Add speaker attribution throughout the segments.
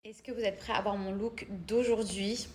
Speaker 1: Est-ce que vous êtes prêts à voir mon look d'aujourd'hui?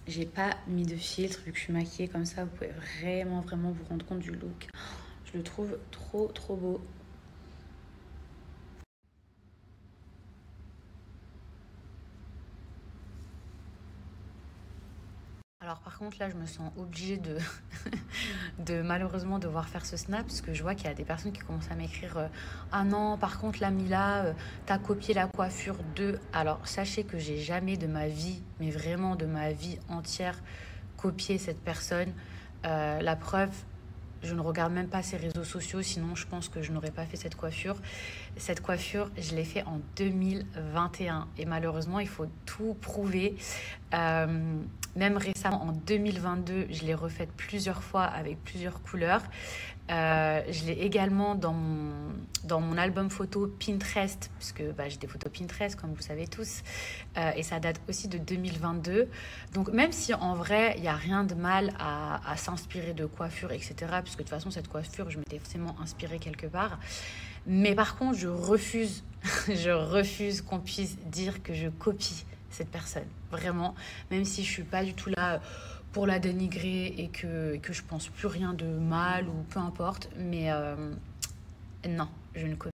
Speaker 1: J'ai pas mis de filtre vu que je suis maquillée comme ça. Vous pouvez vraiment vous rendre compte du look. Je le trouve trop beau. Alors par contre là je me sens obligée de malheureusement devoir faire ce snap parce que je vois qu'il y a des personnes qui commencent à m'écrire ah non par contre la Mila t'as copié la coiffure de... Alors sachez que j'ai jamais de ma vie, mais vraiment de ma vie entière, copié cette personne. La preuve, je ne regarde même pas ses réseaux sociaux, sinon je pense que je n'aurais pas fait cette coiffure. Cette coiffure, je l'ai fait en 2021 et malheureusement, il faut tout prouver. Même récemment, en 2022, je l'ai refaite plusieurs fois avec plusieurs couleurs. Je l'ai également dans mon album photo Pinterest, puisque j'ai des photos Pinterest, comme vous savez tous, et ça date aussi de 2022. Donc même si en vrai, il n'y a rien de mal à s'inspirer de coiffure, etc., puisque de toute façon, cette coiffure, je m'étais forcément inspirée quelque part. Mais par contre, je refuse, je refuse qu'on puisse dire que je copie cette personne. Vraiment, même si je suis pas du tout là pour la dénigrer et que je pense plus rien de mal ou peu importe. Mais non, je ne copie.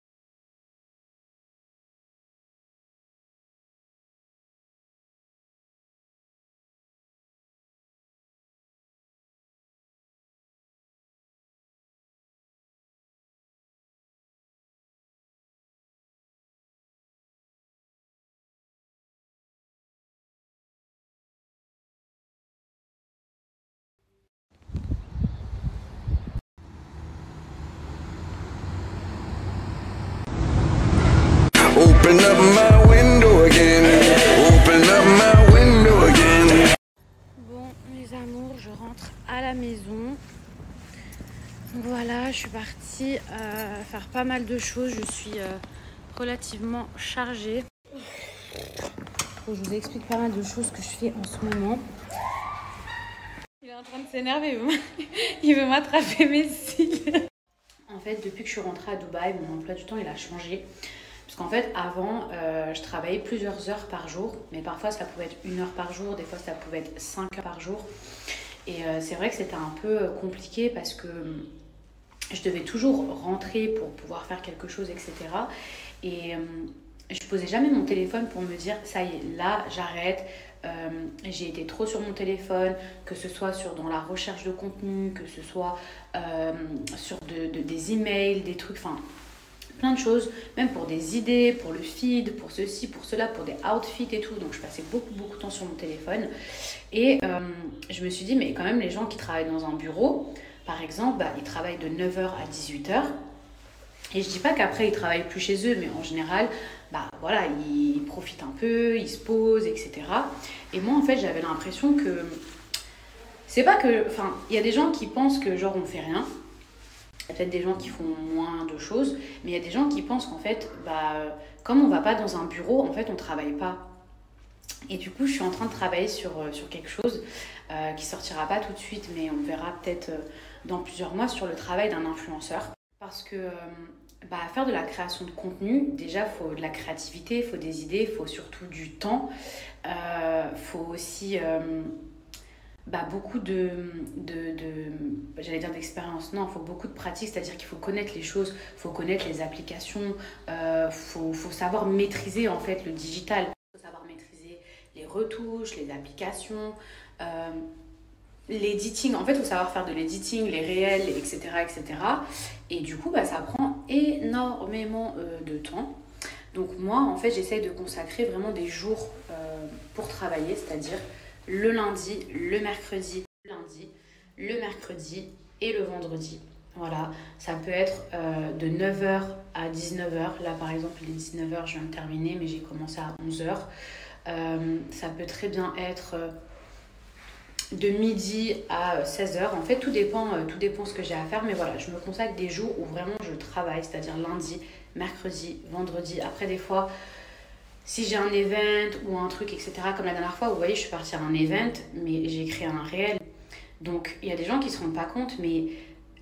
Speaker 1: Open up my window again. Open up my window again. Bon, mes amours, je rentre à la maison. Donc voilà, je suis partie faire pas mal de choses. Je suis relativement chargée. Je vous explique pas mal de choses que je fais en ce moment. Il est en train de s'énerver. Il veut m'attraper mes cils. En fait, depuis que je suis rentrée à Dubaï, mon emploi du temps il a changé. Parce qu'en fait, avant, je travaillais plusieurs heures par jour, mais parfois ça pouvait être 1 heure par jour, des fois ça pouvait être 5 heures par jour. Et c'est vrai que c'était un peu compliqué parce que je devais toujours rentrer pour pouvoir faire quelque chose, etc. Et je posais jamais mon téléphone pour me dire, ça y est, là, j'arrête. J'ai été trop sur mon téléphone, que ce soit dans la recherche de contenu, que ce soit sur des emails, des trucs, enfin plein de choses, même pour des idées, pour le feed, pour ceci, pour cela, pour des outfits et tout. Donc je passais beaucoup de temps sur mon téléphone. Et je me suis dit, mais quand même, les gens qui travaillent dans un bureau, par exemple, ils travaillent de 9 h à 18 h. Et je dis pas qu'après, ils travaillent plus chez eux, mais en général, voilà, ils profitent un peu, ils se posent, etc. Et moi, en fait, j'avais l'impression que... C'est pas que... Enfin, il y a des gens qui pensent que, genre, on fait rien. Il y a peut-être des gens qui font moins de choses, mais il y a des gens qui pensent qu'en fait, comme on va pas dans un bureau, en fait, on travaille pas. Et du coup, je suis en train de travailler sur quelque chose qui sortira pas tout de suite, mais on verra peut-être dans plusieurs mois sur le travail d'un influenceur. Parce que faire de la création de contenu, déjà, il faut de la créativité, il faut des idées, il faut surtout du temps. Il faut aussi beaucoup j'allais dire d'expérience, non, il faut beaucoup de pratique, c'est-à-dire qu'il faut connaître les choses, il faut connaître les applications, faut savoir maîtriser en fait le digital, il faut savoir maîtriser les retouches, les applications, l'editing, en fait il faut savoir faire de l'editing, les réels, etc. Et du coup ça prend énormément de temps. Donc moi en fait j'essaye de consacrer vraiment des jours pour travailler, c'est-à-dire le lundi, le mercredi, le mercredi et le vendredi. Voilà, ça peut être de 9 h à 19 h. Là, par exemple, il est 19 h, je viens de terminer, mais j'ai commencé à 11 h. Ça peut très bien être de midi à 16 h. En fait, tout dépend ce que j'ai à faire. Mais voilà, je me consacre des jours où vraiment je travaille, c'est-à-dire lundi, mercredi, vendredi. Après, des fois... Si j'ai un event ou un truc, etc., comme la dernière fois, vous voyez, je suis partie à un event, mais j'ai créé un réel. Donc, il y a des gens qui ne se rendent pas compte, mais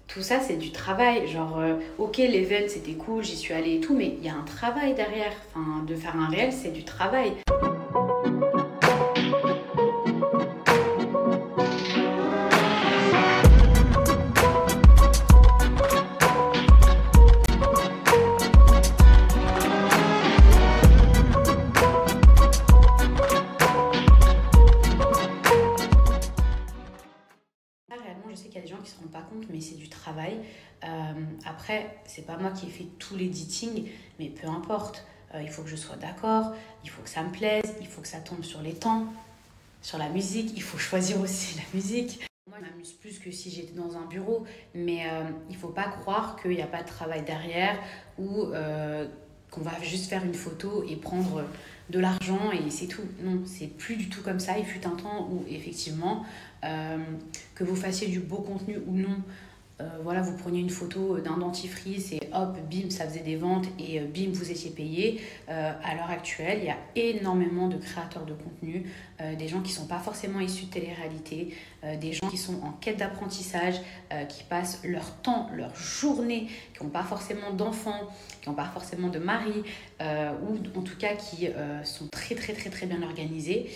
Speaker 1: tout ça, c'est du travail. Genre, ok, l'event, c'était cool, j'y suis allée et tout, mais il y a un travail derrière. Enfin, de faire un réel, c'est du travail. Je sais qu'il y a des gens qui ne se rendent pas compte, mais c'est du travail. Après, c'est pas moi qui ai fait tout l'editing, mais peu importe. Il faut que je sois d'accord, il faut que ça me plaise, il faut que ça tombe sur les temps, sur la musique. Il faut choisir aussi la musique. Moi, je m'amuse plus que si j'étais dans un bureau, mais il ne faut pas croire qu'il n'y a pas de travail derrière ou qu'on va juste faire une photo et prendre de l'argent et c'est tout. Non, c'est plus du tout comme ça. Il fut un temps où effectivement, que vous fassiez du beau contenu ou non, voilà, vous preniez une photo d'un dentifrice et hop, bim, ça faisait des ventes et bim, vous étiez payé. À l'heure actuelle, il y a énormément de créateurs de contenu, des gens qui ne sont pas forcément issus de télé-réalité, des gens qui sont en quête d'apprentissage, qui passent leur temps, leur journée, qui n'ont pas forcément d'enfants, qui n'ont pas forcément de mari, ou en tout cas qui sont très très très très bien organisés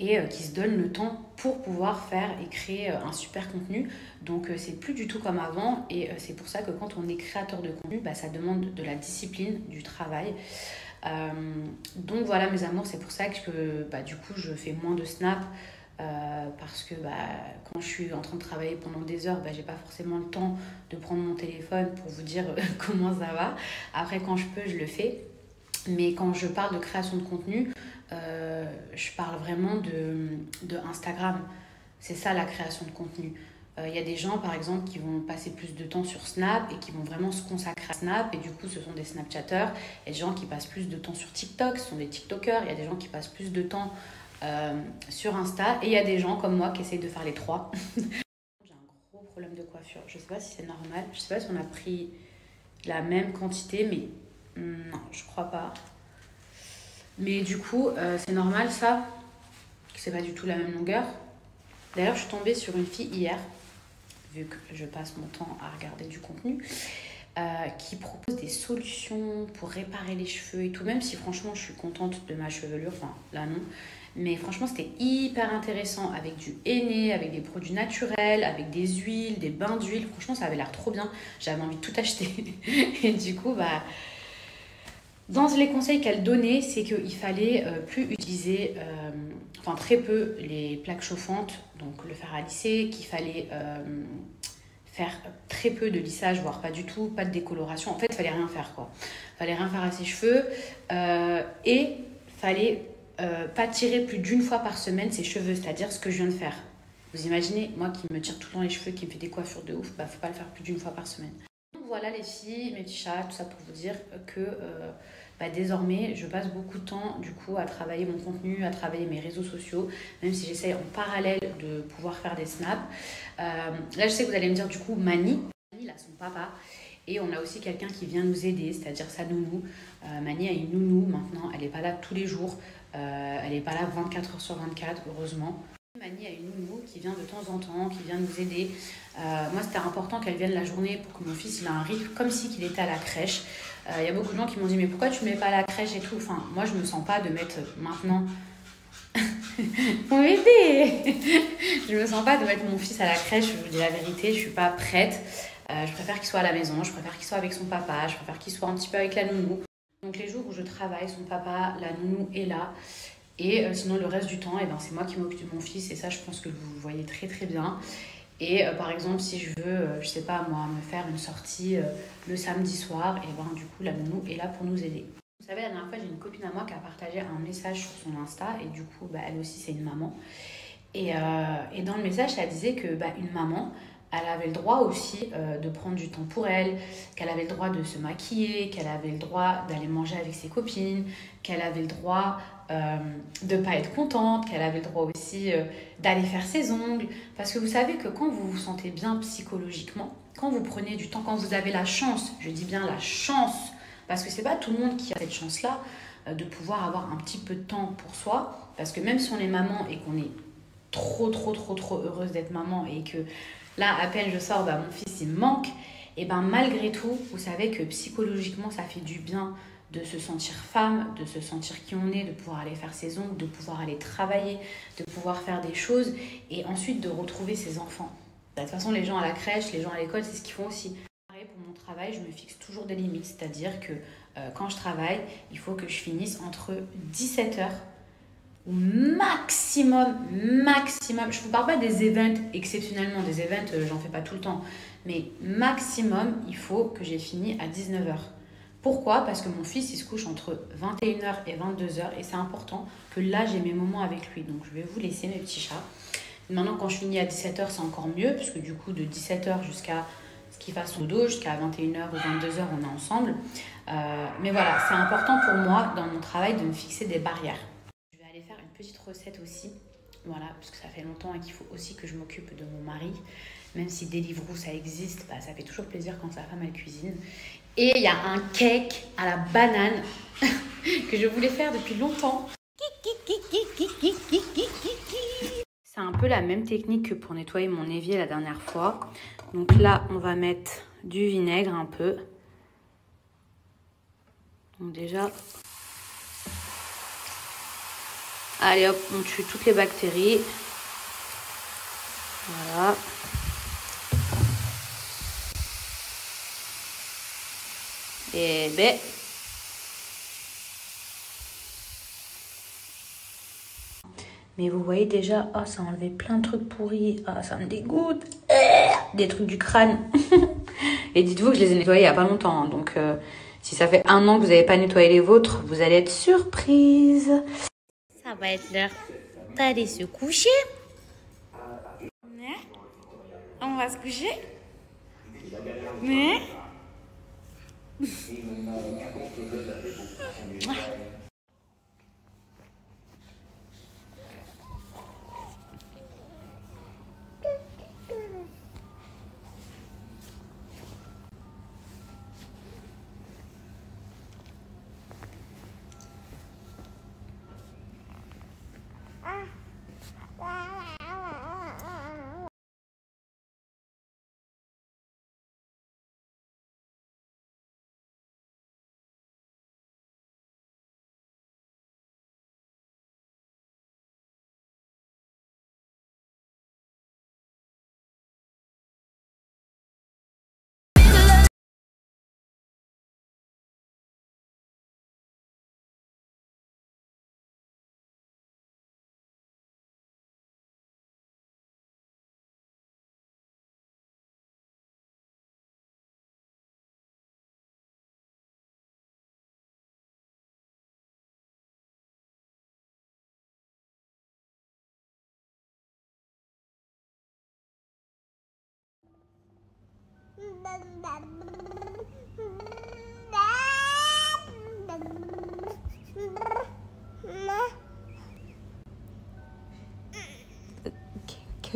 Speaker 1: et qui se donnent le temps pour pouvoir faire et créer un super contenu. Donc c'est plus du tout comme avant et c'est pour ça que quand on est créateur de contenu, ça demande de la discipline, du travail. Donc voilà mes amours, c'est pour ça que du coup je fais moins de snap parce que quand je suis en train de travailler pendant des heures, j'ai pas forcément le temps de prendre mon téléphone pour vous dire comment ça va. Après quand je peux, je le fais. Mais quand je parle de création de contenu, je parle vraiment de Instagram. C'est ça la création de contenu. Y a des gens par exemple qui vont passer plus de temps sur Snap et qui vont vraiment se consacrer à Snap et du coup ce sont des Snapchatters. Il y a des gens qui passent plus de temps sur TikTok, ce sont des TikTokers. Il y a des gens qui passent plus de temps sur Insta et il y a des gens comme moi qui essayent de faire les trois. J'ai un gros problème de coiffure. Je sais pas si c'est normal. Je sais pas si on a pris la même quantité, mais non, je crois pas. Mais du coup, c'est normal ça, que c'est pas du tout la même longueur. D'ailleurs, je suis tombée sur une fille hier, vu que je passe mon temps à regarder du contenu, qui propose des solutions pour réparer les cheveux et tout, même si franchement je suis contente de ma chevelure, enfin là non. Mais franchement, c'était hyper intéressant avec du henné, avec des produits naturels, avec des huiles, des bains d'huile. Franchement, ça avait l'air trop bien. J'avais envie de tout acheter. Et du coup, dans les conseils qu'elle donnait, c'est qu'il fallait plus utiliser, très peu les plaques chauffantes, donc le fer à lisser, qu'il fallait faire très peu de lissage, voire pas du tout, pas de décoloration. En fait, il fallait rien faire, quoi. Il fallait rien faire à ses cheveux et fallait pas tirer plus d'une fois par semaine ses cheveux, c'est-à-dire ce que je viens de faire. Vous imaginez, moi qui me tire tout le temps les cheveux, qui me fait des coiffures de ouf, faut pas le faire plus d'une fois par semaine. Voilà les filles, mes petits chats, tout ça pour vous dire que désormais je passe beaucoup de temps du coup à travailler mon contenu, à travailler mes réseaux sociaux, même si j'essaye en parallèle de pouvoir faire des snaps. Là je sais que vous allez me dire du coup Mani a son papa et on a aussi quelqu'un qui vient nous aider, c'est-à-dire sa nounou. Mani a une nounou maintenant, elle n'est pas là tous les jours, elle n'est pas là 24 heures sur 24 heureusement. Mani a une nounou qui vient de temps en temps, qui vient nous aider. Moi, c'était important qu'elle vienne la journée pour que mon fils il a un rythme comme si qu'il était à la crèche. Y a beaucoup de gens qui m'ont dit « Mais pourquoi tu ne mets pas à la crèche et tout ?» Enfin, moi, je ne me sens pas de mettre maintenant... Mon bébé Je ne me sens pas de mettre mon fils à la crèche, je vous dis la vérité, je ne suis pas prête. Je préfère qu'il soit à la maison, je préfère qu'il soit avec son papa, je préfère qu'il soit un petit peu avec la nounou. Donc les jours où je travaille, son papa, la nounou est là. Et sinon, le reste du temps, c'est moi qui m'occupe de mon fils. Et ça, je pense que vous voyez très très bien. Et par exemple, si je veux, je sais pas moi, me faire une sortie le samedi soir, et du coup, la nounou est là pour nous aider. Vous savez, la dernière fois, j'ai une copine à moi qui a partagé un message sur son Insta. Et du coup, elle aussi, c'est une maman. Et dans le message, elle disait que une maman, elle avait le droit aussi de prendre du temps pour elle, qu'elle avait le droit de se maquiller, qu'elle avait le droit d'aller manger avec ses copines, qu'elle avait le droit de ne pas être contente, qu'elle avait le droit aussi d'aller faire ses ongles. Parce que vous savez que quand vous vous sentez bien psychologiquement, quand vous prenez du temps, quand vous avez la chance, je dis bien la chance, parce que c'est pas tout le monde qui a cette chance-là, de pouvoir avoir un petit peu de temps pour soi, parce que même si on est maman et qu'on est trop heureuse d'être maman et que Là, à peine je sors, mon fils, il me manque. Et malgré tout, vous savez que psychologiquement, ça fait du bien de se sentir femme, de se sentir qui on est, de pouvoir aller faire ses ongles, de pouvoir aller travailler, de pouvoir faire des choses et ensuite de retrouver ses enfants. De toute façon, les gens à la crèche, les gens à l'école, c'est ce qu'ils font aussi. Pareil pour mon travail, je me fixe toujours des limites, c'est-à-dire que quand je travaille, il faut que je finisse entre 17h ou maximum, je vous parle pas des events exceptionnellement, des events, j'en fais pas tout le temps, mais maximum, il faut que j'ai fini à 19h. Pourquoi? Parce que mon fils, il se couche entre 21h et 22h et c'est important que là, j'ai mes moments avec lui. Donc, je vais vous laisser mes petits chats. Maintenant, quand je finis à 17h, c'est encore mieux, parce que du coup, de 17h jusqu'à ce qu'il fasse son dos, jusqu'à 21h ou 22h, on est ensemble. Mais voilà, c'est important pour moi, dans mon travail, de me fixer des barrières. Je vais aller faire une petite recette aussi. Voilà, parce que ça fait longtemps et qu'il faut aussi que je m'occupe de mon mari. Même si Deliveroo, ça existe, ça fait toujours plaisir quand sa femme, elle cuisine. Et il y a un cake à la banane que je voulais faire depuis longtemps. C'est un peu la même technique que pour nettoyer mon évier la dernière fois. Donc là, on va mettre du vinaigre un peu. Donc déjà... Allez hop, on tue toutes les bactéries. Voilà. Et mais vous voyez déjà, oh, ça a enlevé plein de trucs pourris. Ah, ça me dégoûte. Des trucs du crâne. Et dites-vous que je les ai nettoyés il n'y a pas longtemps. Hein. Donc, si ça fait 1 an que vous n'avez pas nettoyé les vôtres, vous allez être surprise. Ça va être l'heure d'aller se coucher. On va se coucher. Mais...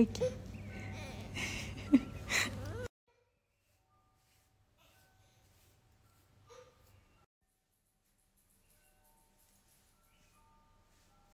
Speaker 1: Okay.